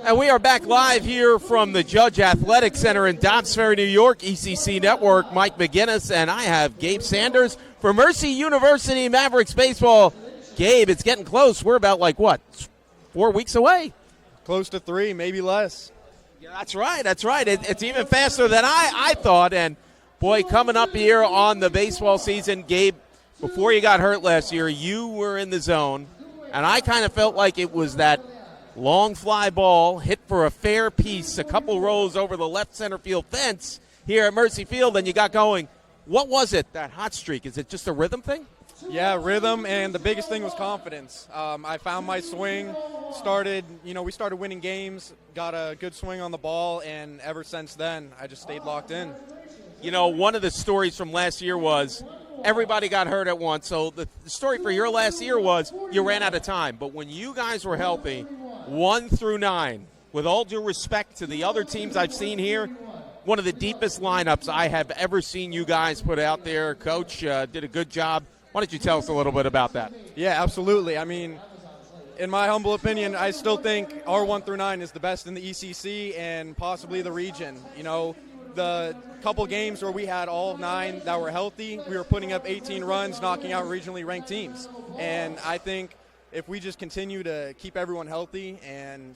And we are back live here from the Judge Athletic Center in Dobbs Ferry, New York, ECC Network. Mike McGinnis, and I have Gabe Sanders for Mercy University Mavericks baseball. Gabe, it's getting close. We're about 4 weeks away? Close to 3, maybe less. Yeah, that's right. It's even faster than I thought. And, boy, coming up here on the baseball season, Gabe, before you got hurt last year, you were in the zone. And I kind of felt like it was that long fly ball hit for a fair piece, a couple rows over the left center field fence here at Mercy Field, and you got going. What was it, that hot streak? Is it just a rhythm thing? Yeah, rhythm, and the biggest thing was confidence. I found my swing, we started winning games, got a good swing on the ball, and ever since then, I just stayed locked in. One of the stories from last year was everybody got hurt at once. So the story for your last year was you ran out of time. But when you guys were healthy, 1 through 9, with all due respect to the other teams I've seen here, one of the deepest lineups I have ever seen you guys put out there. Coach did a good job. Why don't you tell us a little bit about that? Yeah, absolutely. I mean, in my humble opinion, I still think our 1 through 9 is the best in the ECC and possibly the region. The couple games where we had all 9 that were healthy, we were putting up 18 runs, knocking out regionally ranked teams. And I think if we just continue to keep everyone healthy and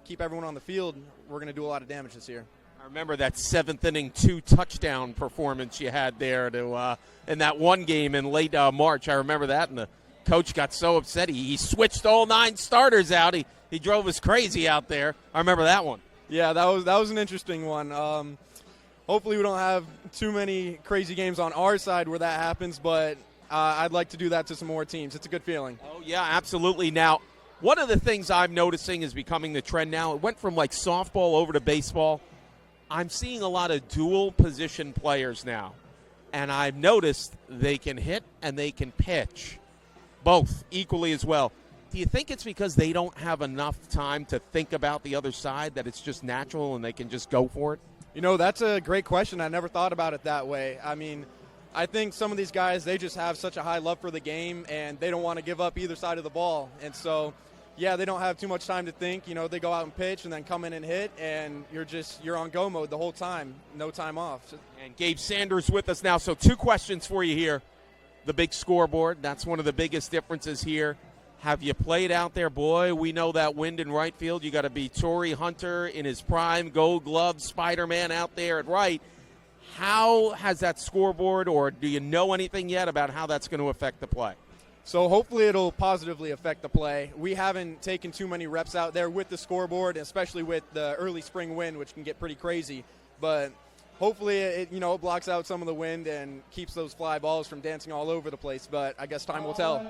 keep everyone on the field, we're going to do a lot of damage this year. I remember that 7th inning 2-touchdown performance you had there in that one game in late March. I remember that, and the coach got so upset he switched all 9 starters out. He drove us crazy out there. I remember that one. Yeah, that was an interesting one. Hopefully we don't have too many crazy games on our side where that happens, but I'd like to do that to some more teams. It's a good feeling. Oh, yeah, absolutely. Now, one of the things I'm noticing is becoming the trend now. It went from softball over to baseball. I'm seeing a lot of dual position players now, and I've noticed they can hit and they can pitch, both equally as well. Do you think it's because they don't have enough time to think about the other side, that it's just natural and they can just go for it? That's a great question. I never thought about it that way. I mean, I think some of these guys, they just have such a high love for the game, and they don't want to give up either side of the ball. And so, yeah, they don't have too much time to think. They go out and pitch and then come in and hit, and you're on go mode the whole time, no time off. And Gabe Sanders with us now. So 2 questions for you here. The big scoreboard, that's one of the biggest differences here. Have you played out there? Boy, we know that wind in right field. You got to be Torrey Hunter in his prime, Gold Glove, Spider-Man out there at right. How has that scoreboard, or do you know anything yet about how that's going to affect the play? So hopefully it'll positively affect the play. We haven't taken too many reps out there with the scoreboard, especially with the early spring wind, which can get pretty crazy. But hopefully it blocks out some of the wind and keeps those fly balls from dancing all over the place. But I guess time will tell.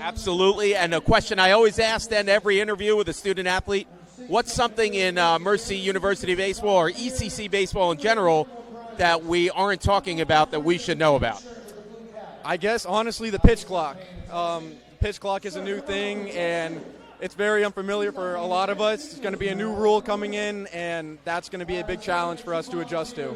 Absolutely. And a question I always ask then every interview with a student athlete, what's something in Mercy University baseball or ECC baseball in general that we aren't talking about that we should know about? I guess, honestly, the pitch clock. Pitch clock is a new thing, and it's very unfamiliar for a lot of us. It's going to be a new rule coming in, and that's going to be a big challenge for us to adjust to.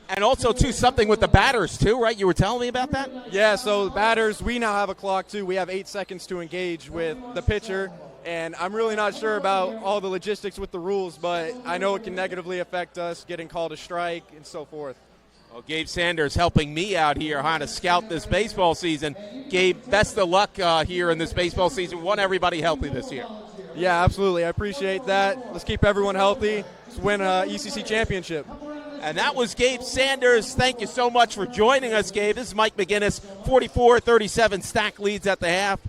And also, too, something with the batters, too, right? You were telling me about that? Yeah, so batters, we now have a clock, too. We have 8 seconds to engage with the pitcher, and I'm really not sure about all the logistics with the rules, but I know it can negatively affect us getting called a strike and so forth. Well, Gabe Sanders helping me out here how to scout this baseball season. Gabe, best of luck here in this baseball season. We want everybody healthy this year. Yeah, absolutely. I appreciate that. Let's keep everyone healthy. Let's win an ECC championship. And that was Gabe Sanders. Thank you so much for joining us, Gabe. This is Mike McGinnis, 44-37 Stack leads at the half.